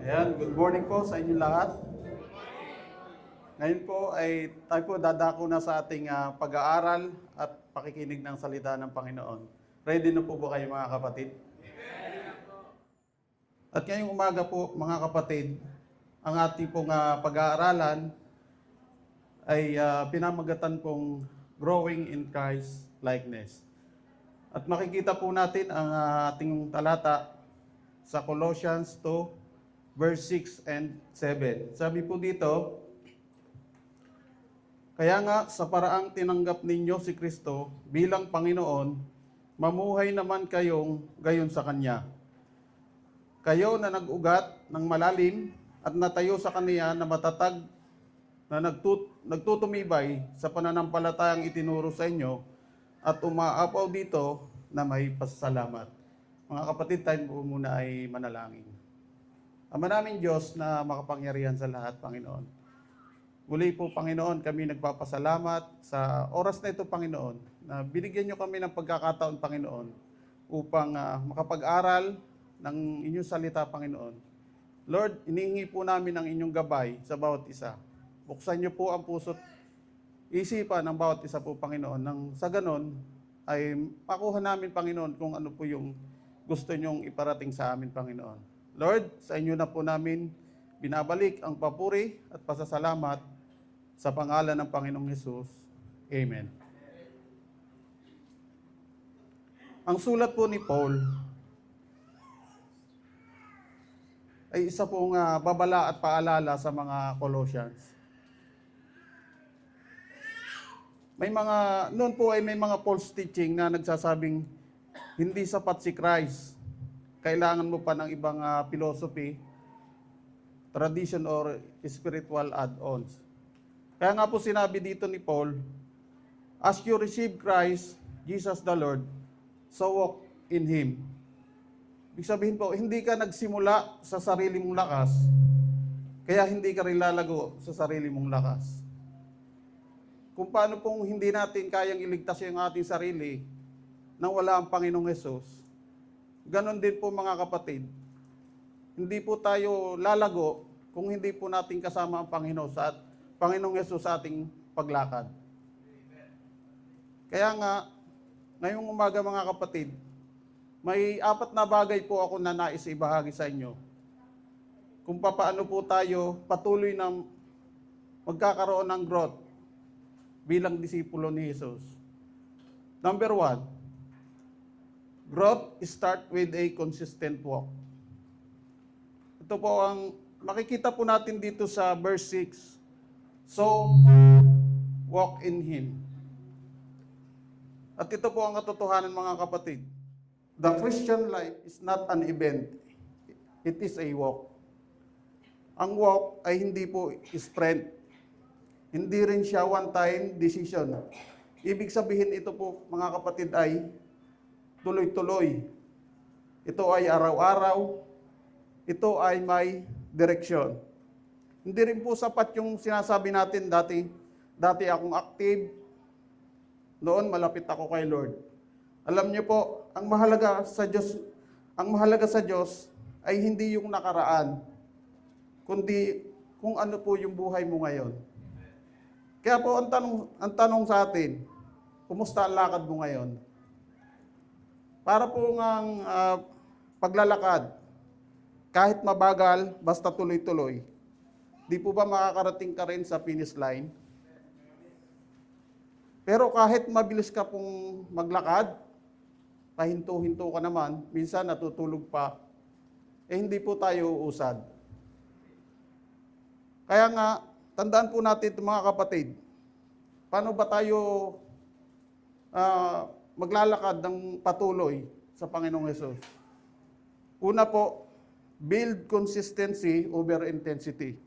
Ayan, good morning po sa inyo lahat. Ngayon po ay tayo po dadako na sa ating pag-aaral at pakikinig ng salita ng Panginoon. Ready na po ba kayo mga kapatid? At ngayong umaga po mga kapatid, ang ating pong pag-aaralan ay pinamagatan pong Growing in Christ Likeness. At makikita po natin ang ating talata sa Colossians 2, verse 6 and 7. Sabi po dito, kaya nga sa paraang tinanggap ninyo si Kristo bilang Panginoon, mamuhay naman kayong gayon sa Kanya. Kayo na nag-ugat ng malalim at natayo sa Kanya na matatag na nagtutumibay sa pananampalatayang itinuro sa inyo at umaapaw dito na may pasasalamat. Mga kapatid, tayo po muna ay manalangin. Ama naming Diyos na makapangyarihan sa lahat, Panginoon. Muli po, Panginoon, kami nagpapasalamat sa oras na ito, Panginoon, na binigyan nyo kami ng pagkakataon, Panginoon, upang makapag-aral ng inyong salita, Panginoon. Lord, inihingi po namin ang inyong gabay sa bawat isa. Buksan nyo po ang puso't isipan ng bawat isa po, Panginoon, nang sa ganon ay makuha namin, Panginoon, kung ano po yung gusto nyong iparating sa amin, Panginoon. Lord, sa inyo na po namin binabalik ang papuri at pasasalamat sa pangalan ng Panginoong Hesus. Amen. Ang sulat po ni Paul ay isa pong babala at paalala sa mga Colossians. Noon po ay may mga false teaching na nagsasabing hindi sapat si Christ. Kailangan mo pa ng ibang philosophy, tradition, or spiritual add-ons. Kaya nga po sinabi dito ni Paul, as you receive Christ, Jesus the Lord, so walk in Him. Ibig sabihin po, hindi ka nagsimula sa sarili mong lakas, kaya hindi ka rin lalago sa sarili mong lakas. Kung paano pong hindi natin kayang iligtas yung ating sarili nang wala ang Panginoong Hesus, ganon din po mga kapatid, hindi po tayo lalago kung hindi po natin kasama ang Panginoong Hesus sa ating paglakad. Kaya nga, ngayong umaga mga kapatid, may 4 na bagay po ako na nais ibahagi sa inyo. Kung paano po tayo patuloy na magkakaroon ng growth bilang disipulo ni Jesus. Number 1, growth start with a consistent walk. Ito po ang makikita po natin dito sa verse 6. So, walk in Him. At ito po ang katotohanan mga kapatid. The Christian life is not an event. It is a walk. Ang walk ay hindi po sprint. Hindi rin siya one-time decision. Ibig sabihin ito po mga kapatid ay tuloy-tuloy. Ito ay araw-araw. Ito ay may direksyon. Hindi rin po sapat yung sinasabi natin dati akong active. Noon malapit ako kay Lord. Alam niyo po, ang mahalaga sa Diyos ay hindi yung nakaraan, kundi kung ano po yung buhay mo ngayon. Kaya po ang tanong sa atin, kumusta ang lakad mo ngayon? Para po ang paglalakad, kahit mabagal, basta tuloy-tuloy, di po ba makakarating ka rin sa finish line? Pero kahit mabilis ka pong maglakad, pahinto-hinto ka naman, minsan natutulog pa, hindi po tayo uusad. Kaya nga, tandaan po natin mga kapatid, paano ba tayo maglalakad ng patuloy sa Panginoong Hesus? Una po, build consistency over intensity.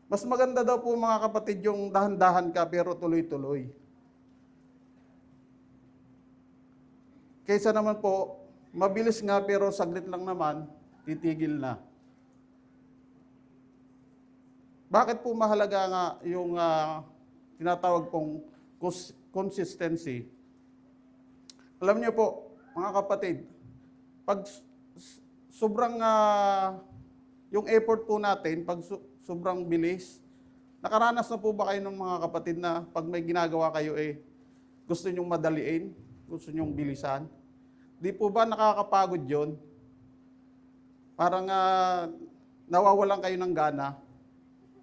Mas maganda daw po mga kapatid yung dahan-dahan ka pero tuloy-tuloy. Kaysa naman po, mabilis nga pero saglit lang naman, titigil na. Bakit po mahalaga nga yung tinatawag pong consistency? Alam niyo po, mga kapatid, pag sobrang yung effort po natin, pag sobrang bilis, nakaranas na po ba kayo ng mga kapatid na pag may ginagawa kayo gusto nyong madaliin, gusto nyong bilisan? Di po ba nakakapagod yon? Parang nawawalan kayo ng gana.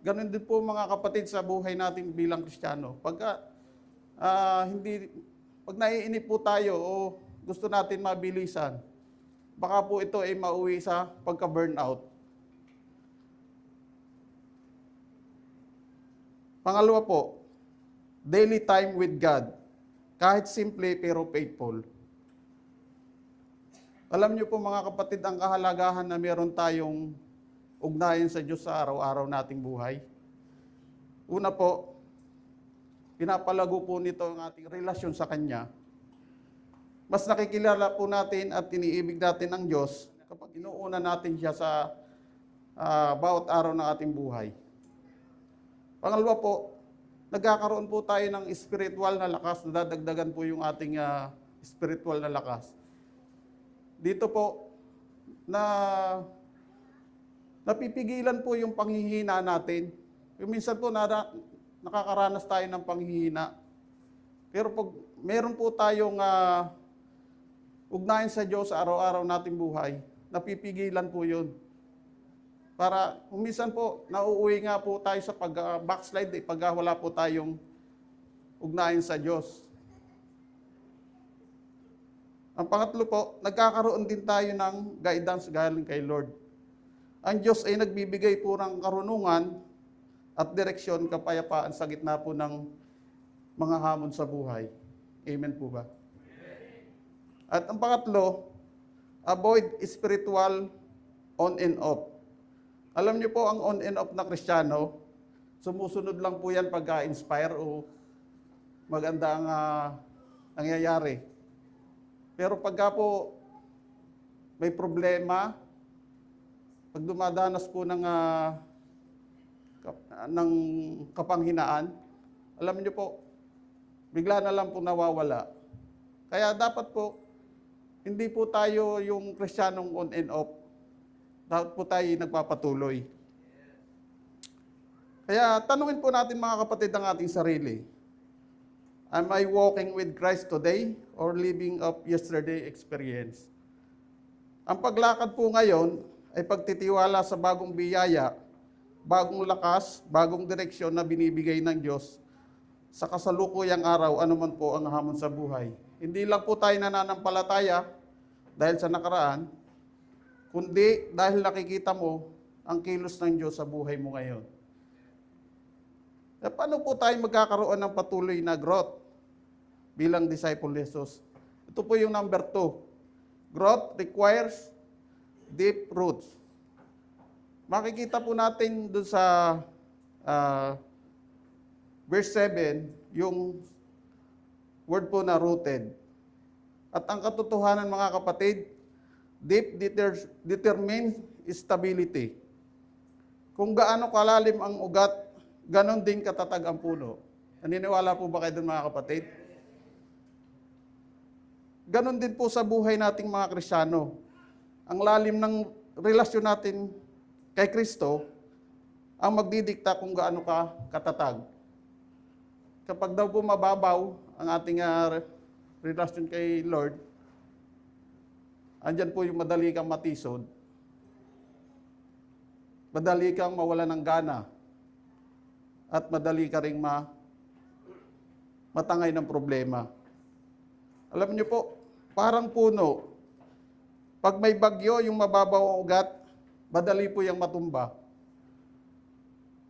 Ganon din po mga kapatid sa buhay natin bilang Kristiyano. Pag naiinip po tayo o gusto natin mabilisan, baka po ito ay mauwi sa pagka-burnout. Pangalawa po, daily time with God. Kahit simple pero faithful. Alam niyo po mga kapatid, ang kahalagahan na meron tayong ugnayan sa Diyos sa araw-araw nating buhay. Una po, pinapalago po nito ang ating relasyon sa Kanya. Mas nakikilala po natin at iniibig natin ang Diyos kapag inuuna natin siya sa bawat araw ng ating buhay. Pangalawa po, nagkakaroon po tayo ng spiritual na lakas, nadadagdagan po yung ating spiritual na lakas. Dito po, napipigilan po yung panghihina natin. Yung minsan po, nakakaranas tayo ng panghihina. Pero pag meron po tayong ugnayan sa Diyos sa araw-araw nating buhay, napipigilan po yun. Para, minsan po, nauuwi nga po tayo sa backslide, pag wala po tayong ugnayan sa Diyos. Ang pangatlo po, nagkakaroon din tayo ng guidance galing kay Lord. Ang Diyos ay nagbibigay po ng karunungan at direksyon, kapayapaan sa gitna po ng mga hamon sa buhay. Amen po ba? At ang pangatlo, avoid spiritual on and off. Alam niyo po, ang on and off na Kristiyano, sumusunod lang po yan pagka-inspire o maganda ang nangyayari. Pero pagka po may problema, pag dumadanas po ng kapanghinaan, alam niyo po, bigla na lang po nawawala. Kaya dapat po, hindi po tayo yung Kristiyanong on and off. Dapat po tayo nagpapatuloy. Kaya tanungin po natin mga kapatid ang ating sarili. Am I walking with Christ today or living up yesterday experience? Ang paglakad po ngayon ay pagtitiwala sa bagong biyaya, bagong lakas, bagong direksyon na binibigay ng Diyos sa kasalukuyang araw, anuman po ang hamon sa buhay. Hindi lang po tayo nananampalataya dahil sa nakaraan, kundi dahil nakikita mo ang kilos ng Diyos sa buhay mo ngayon. E paano po tayo magkakaroon ng patuloy na growth bilang disciple ni Jesus? Ito po yung number 2. Growth requires deep roots. Makikita po natin doon sa verse 7, yung word po na rooted. At ang katotohanan mga kapatid, deep determines stability. Kung gaano kalalim ang ugat, ganon din katatag ang puno. Naniniwala po ba kayo doon mga kapatid? Ganon din po sa buhay nating mga Kristiyano. Ang lalim ng relasyon natin kay Kristo ang magdidikta kung gaano ka katatag. Kapag daw po mababaw ang ating relasyon kay Lord, andyan po yung madali kang matisod, madali kang mawala ng gana, at madali ka ring matangay ng problema. Alam niyo po, parang puno, pag may bagyo, yung mababaw ang ugat, madali po yung matumba.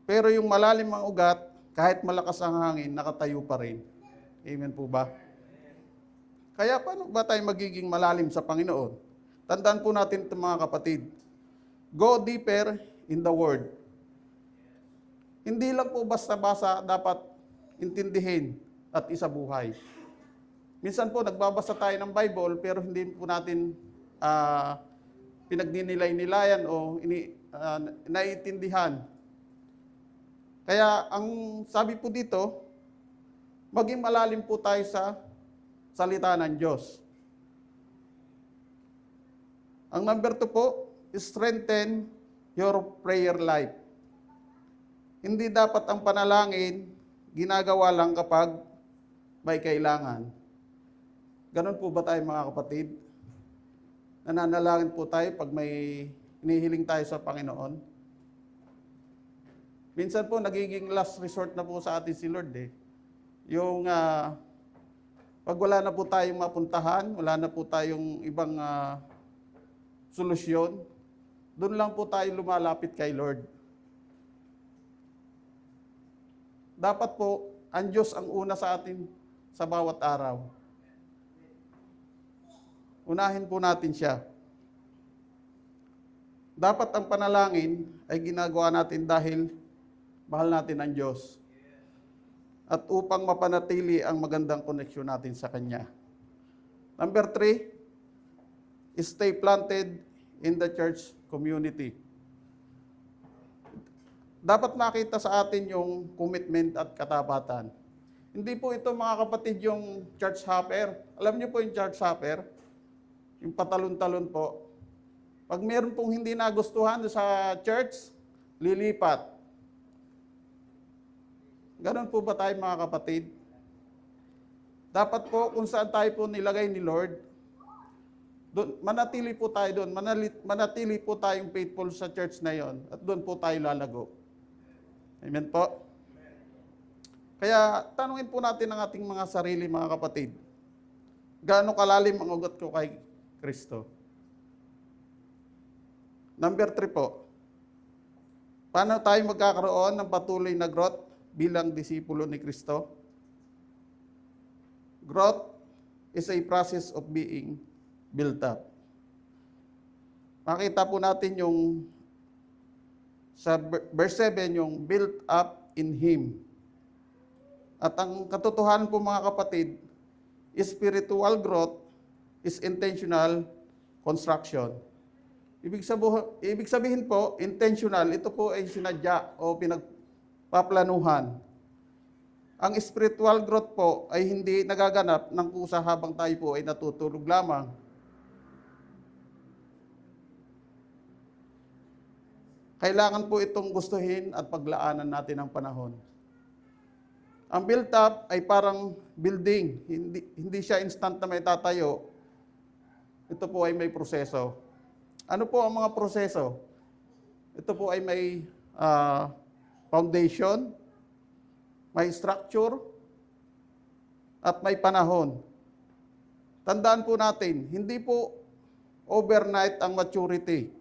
Pero yung malalim ang ugat, kahit malakas ang hangin, nakatayo pa rin. Amen po ba? Kaya paano ba tayo magiging malalim sa Panginoon? Tandaan po natin ito mga kapatid. Go deeper in the Word. Hindi lang po basta-basa dapat intindihin at isabuhay. Minsan po nagbabasa tayo ng Bible pero hindi po natin pinagninilay-nilayan o naiintindihan. Kaya ang sabi po dito, maging malalim po tayo sa salita ng Diyos. Ang number 2 po, strengthen your prayer life. Hindi dapat ang panalangin ginagawa lang kapag may kailangan. Ganon po ba tayo mga kapatid? Nananalangin po tayo pag may hinihiling tayo sa Panginoon. Minsan po nagiging last resort na po sa atin si Lord eh. Yung pag wala na po tayong mapuntahan, wala na po tayong ibang solusyon, doon lang po tayo lumalapit kay Lord. Dapat po, ang Diyos ang una sa atin sa bawat araw. Unahin po natin siya. Dapat ang panalangin ay ginagawa natin dahil mahal natin ang Diyos. At upang mapanatili ang magandang koneksyon natin sa Kanya. Number 3, stay planted in the church community. Dapat makita sa atin yung commitment at katapatan. Hindi po ito mga kapatid yung church hopper. Alam niyo po yung church hopper? Yung patalon-talon po. Pag meron pong hindi nagustuhan sa church, lilipat. Ganon po ba tayo mga kapatid? Dapat po kung saan tayo po nilagay ni Lord, doon, manatili po tayo doon. Manatili po tayong faithful sa church na yon at doon po tayo lalago. Amen po? Kaya tanungin po natin ang ating mga sarili mga kapatid. Gaano kalalim ang ugat ko kay Kristo? Number 3 po. Paano tayo magkakaroon ng patuloy na growth bilang disipulo ni Kristo? Growth is a process of being built up. Makita po natin yung sa verse 7, yung built up in Him. At ang katotohanan po mga kapatid, spiritual growth is intentional construction. Ibig sabihin po, intentional, ito po ay sinadya o pinagpaplanuhan. Ang spiritual growth po ay hindi nagaganap ng kusa habang tayo po ay natutulog lamang. Kailangan po itong gustuhin at paglaanan natin ang panahon. Ang built up ay parang building. Hindi siya instant na may tatayo. Ito po ay may proseso. Ano po ang mga proseso? Ito po ay may foundation, may structure, at may panahon. Tandaan po natin, hindi po overnight ang maturity.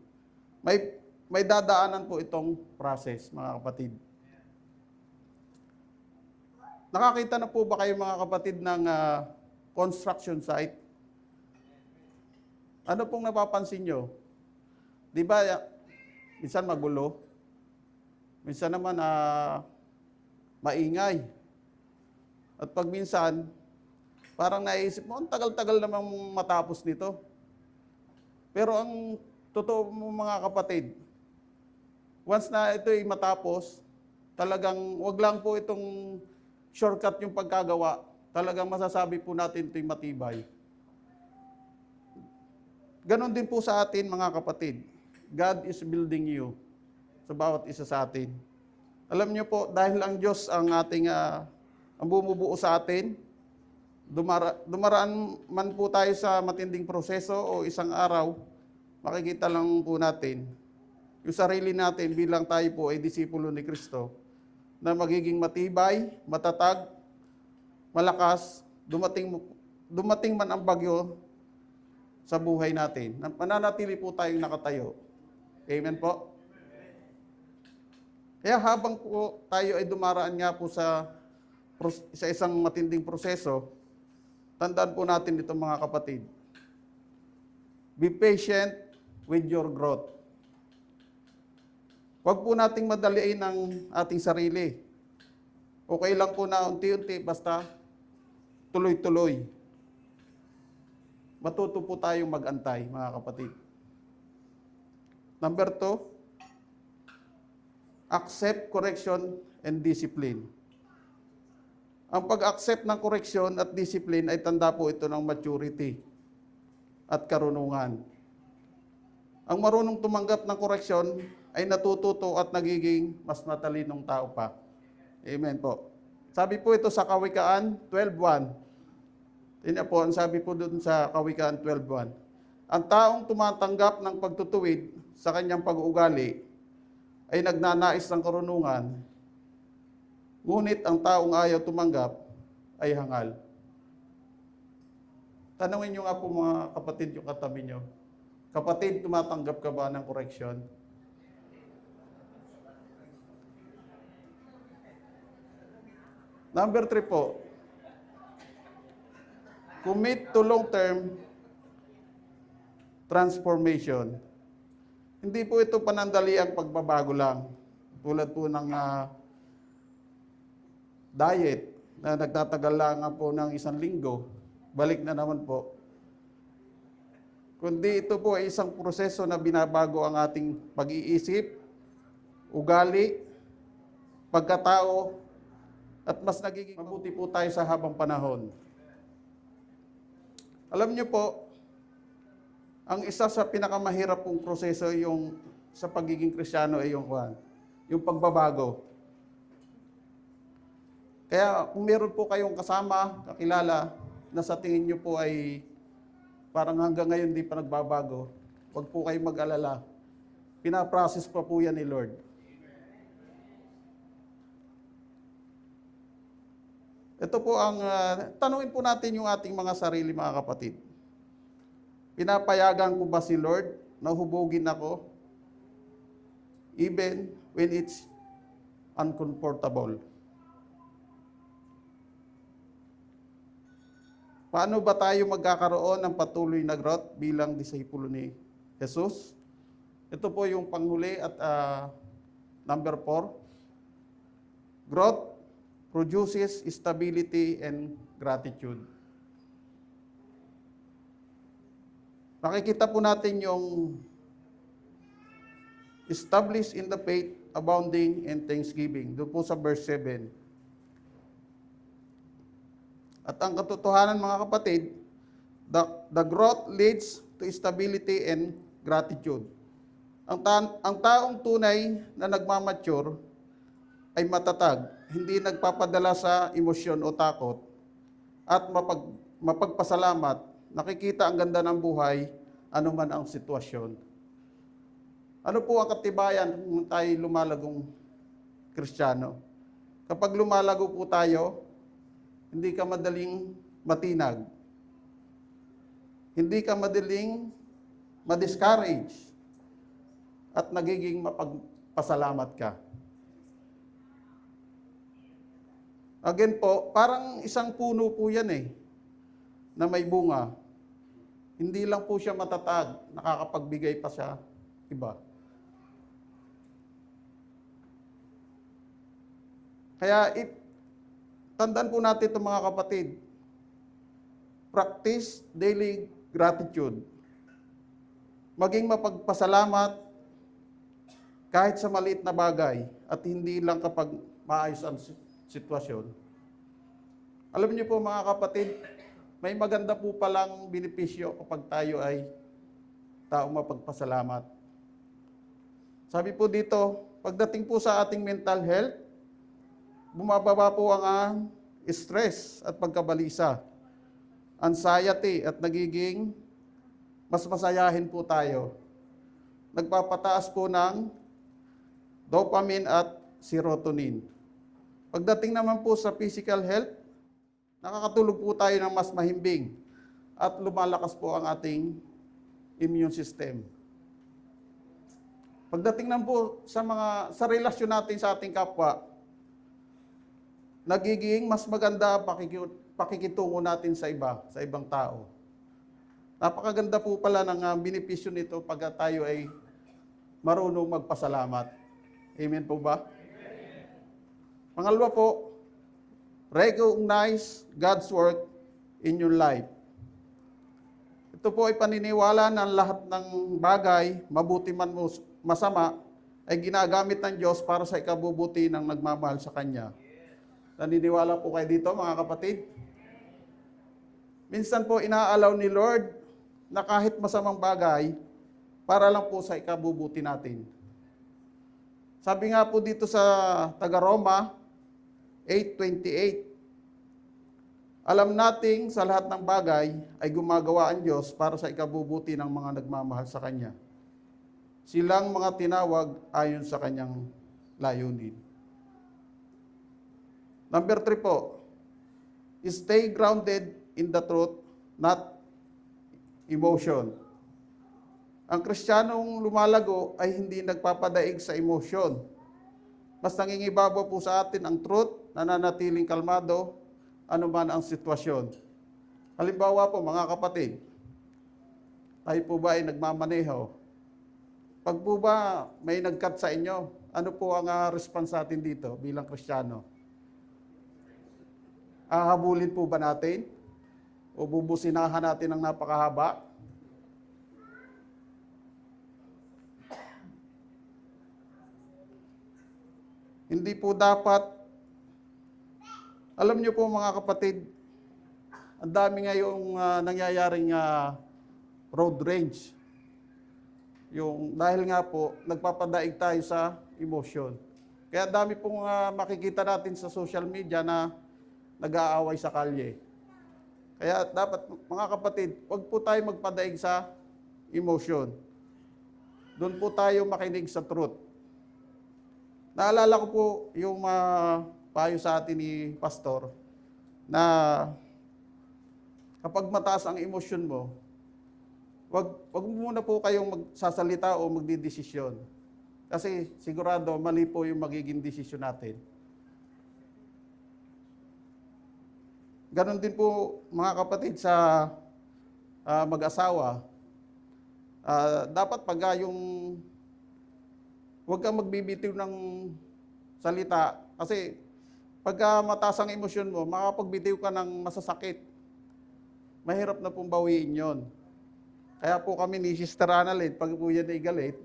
May dadaanan po itong process, mga kapatid. Nakakita na po ba kayo mga kapatid ng construction site? Ano pong napapansin nyo? Di ba, minsan magulo, minsan naman maingay. At pag minsan, parang naisip mo, ang tagal-tagal namang matapos nito. Pero ang totoo mo mga kapatid, once na ito ay matapos, talagang wag lang po itong shortcut yung pagkagawa. Talagang masasabi po natin ito'y matibay. Ganon din po sa atin mga kapatid. God is building you sa bawat isa sa atin. Alam niyo po, dahil ang Diyos ang ating ang bumubuo sa atin, dumaraan man po tayo sa matinding proseso o isang araw, makikita lang po natin yung sarili natin bilang tayo po ay disipulo ni Kristo na magiging matibay, matatag, malakas, dumating man ang bagyo sa buhay natin. Mananatili po tayong nakatayo. Amen po? Kaya habang po tayo ay dumaraan nga po sa isang matinding proseso, tandaan po natin ito mga kapatid. Be patient with your growth. Huwag po nating madaliin ang ating sarili. Okay lang po na unti-unti, basta tuloy-tuloy. Matuto po tayong mag-antay, mga kapatid. Number 2, accept correction and discipline. Ang pag-accept ng correction at discipline ay tanda po ito ng maturity at karunungan. Ang marunong tumanggap ng koreksyon ay natututo at nagiging mas matalinong tao pa. Amen po. Sabi po ito sa Kawikaan 12:1. Tingnan po, ang sabi po doon sa Kawikaan 12:1. Ang taong tumatanggap ng pagtutuwid sa kanyang pag-uugali ay nagnanais ng karunungan, ngunit ang taong ayaw tumanggap ay hangal. Tanungin nyo nga po mga kapatid yung katabi nyo. Kapatid, tumatanggap ka ba ng koreksyon? Number 3 po, commit to long-term transformation. Hindi po ito panandaliang pagbabago lang. Tulad po ng diet na nagtatagal lang po ng 1 linggo, balik na naman po. Kundi ito po ay isang proseso na binabago ang ating pag-iisip, ugali, pagkatao, at mas nagiging mabuti po tayo sa habang panahon. Alam niyo po, ang isa sa pinakamahirap pong proseso yung sa pagiging Kristiyano ay yung pagbabago. Kaya kung meron po kayong kasama, kakilala, na sa tingin niyo po ay parang hanggang ngayon di pa nagbabago, huwag po kayong mag-alala. Pinaprocess pa po yan ni Lord. Ito po ang, tanungin po natin yung ating mga sarili, mga kapatid. Pinapayagan ko ba si Lord na hubugin ako even when it's uncomfortable? Paano ba tayo magkakaroon ng patuloy na growth bilang disipulo ni Jesus? Ito po yung panghuli at number 4. Growth produces stability and gratitude. Makikita po natin yung established in the faith, abounding in thanksgiving. Doon po sa verse 7. At ang katotohanan, mga kapatid, the growth leads to stability and gratitude. Ang taong tunay na nagmamature ay matatag, hindi nagpapadala sa emosyon o takot, at mapagpasalamat, nakikita ang ganda ng buhay, anuman ang sitwasyon. Ano po ang katibayan kung tayo lumalagong Kristiyano? Kapag lumalago po tayo, hindi ka madaling matinag. Hindi ka madaling ma-discourage at nagiging mapagpasalamat ka. Again po, parang isang puno po yan na may bunga. Hindi lang po siya matatag, nakakapagbigay pa siya iba. Kaya tandaan po natin ito, mga kapatid. Practice daily gratitude. Maging mapagpasalamat kahit sa maliit na bagay at hindi lang kapag maayos ang sitwasyon. Alam niyo po, mga kapatid, may maganda po palang benepisyo kapag tayo ay taong mapagpasalamat. Sabi po dito, pagdating po sa ating mental health, bumababa po ang stress at pagkabalisa, anxiety, at nagiging mas masayahin po tayo. Nagpapataas po ng dopamine at serotonin. Pagdating naman po sa physical health, nakakatulog po tayo ng mas mahimbing at lumalakas po ang ating immune system. Pagdating naman po sa relasyon natin sa ating kapwa, nagiging mas maganda ang pakikitungo natin sa ibang tao. Napakaganda po pala ng benepisyo nito pag tayo ay marunong magpasalamat. Amen po ba? Pangalawa po, recognize God's work in your life. Ito po ay paniniwala na lahat ng bagay, mabuti man o masama, ay ginagamit ng Diyos para sa ikabubuti ng nagmamahal sa Kanya. Naniniwala po kayo dito, mga kapatid? Minsan po inaalaw ni Lord na kahit masamang bagay, para lang po sa ikabubuti natin. Sabi nga po dito sa taga-Roma 8:28, alam nating sa lahat ng bagay ay gumagawa ang Diyos para sa ikabubuti ng mga nagmamahal sa Kanya. Silang mga tinawag ayon sa Kanyang layunin. Number 3 po, stay grounded in the truth, not emotion. Ang Kristiyanong lumalago ay hindi nagpapadaig sa emosyon. Mas nangingibabaw po sa atin ang truth, nananatiling kalmado, anuman ang sitwasyon. Halimbawa po mga kapatid, tayo po ba ay nagmamaneho? Pag po ba may nag-cut sa inyo, ano po ang response natin dito bilang Kristiyano? Hahabulin po ba natin? O bubusinahan natin ng napakahaba? Hindi po dapat. Alam niyo po mga kapatid, ang dami ngayong nangyayaring road rage. Dahil nga po, nagpapadaig tayo sa emosyon. Kaya dami pong makikita natin sa social media na nag-aaway sa kalye. Kaya dapat mga kapatid, huwag po tayo magpadaig sa emosyon. Doon po tayo makinig sa truth. Naalala ko po yung payo sa atin ni Pastor na kapag mataas ang emosyon mo, wag muna po kayong magsasalita o magdidesisyon. Kasi sigurado mali po yung magiging desisyon natin. Ganon din po mga kapatid sa mag-asawa. Dapat pag huwag kang magbibitiw ng salita kasi pagka mataas ang emosyon mo, makapagbitiw ka ng masasakit. Mahirap na pong bawiin yon. Kaya po kami ni Sister Annalyn, pag po yan ay galit,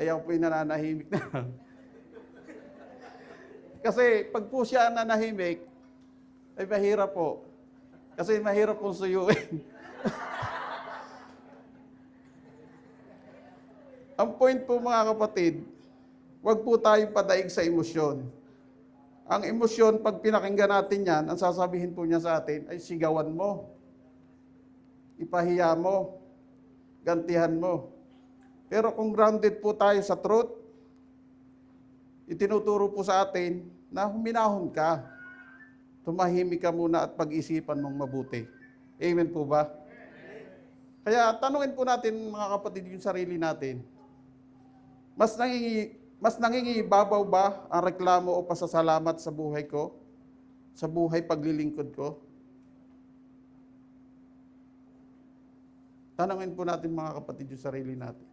ay ako po yung nananahimik na. Kasi pag po siya nanahimik, ay mahirap po. Kasi mahirap pong suyuin. Ang point po mga kapatid, huwag po tayong padaig sa emosyon. Ang emosyon, pag pinakinggan natin yan, ang sasabihin po niya sa atin ay sigawan mo, ipahiya mo, gantihan mo. Pero kung grounded po tayo sa truth, itinuturo po sa atin na huminahon ka, tumahimik ka muna at pag-isipan mong mabuti. Amen po ba? Kaya tanungin po natin mga kapatid yung sarili natin. Mas nangingibabaw ba ang reklamo o pasasalamat sa buhay ko? Sa buhay paglilingkod ko? Tanungin po natin mga kapatid yung sarili natin.